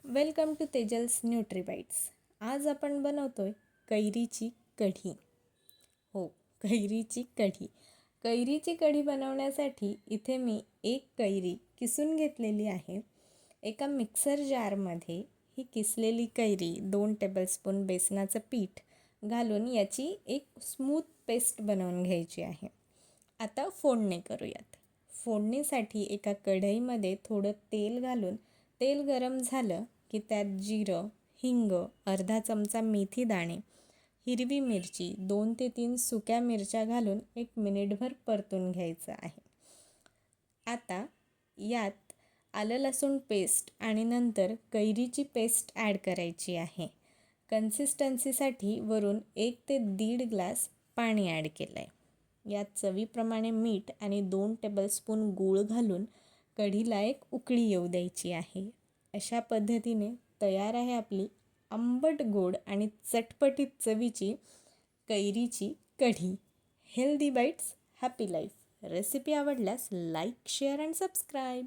Welcome to Tejal's nutri bites. आज आपण बनवतोय कैरीची कढी. हो, कैरीची कढी. कैरीची कढी बनवण्यासाठी इथे मी एक कैरी किसून घेतलेली आहे. एका मिक्सर जारमध्ये ही किसलेली कैरी 2 टेबलस्पून बेसनाचं पीठ घालून याची एक स्मूथ पेस्ट बनवून घ्यायची आहे. आता फोडणी करूयात. फोडणीसाठी एका कढईमध्ये थोडं तेल घालून तेल गरम झालं की त्यात जिरं, हिंग, अर्धा चमचा मेथी दाणे, हिरवी मिरची, 2 ते 3 सुक्या मिरच्या घालून 1 मिनिटभर परतून घ्यायचं आहे. आता यात आलं लसूण पेस्ट आणि नंतर कैरीची पेस्ट ॲड करायची आहे. कन्सिस्टन्सीसाठी वरून 1 ते 1.5 ग्लास पाणी ॲड केलं आहे. यात चवीप्रमाणे मीठ आणि 2 टेबलस्पून गूळ घालून कढीला एक उकळी येऊ द्यायची आहे. अशा पद्धतीने तयार आहे आपली आंबट गोड आणि चटपटीत चवीची कैरीची कढी. Healthy bites, happy life. Recipe आवडल्यास लाईक, शेअर अँड सबस्क्राईब.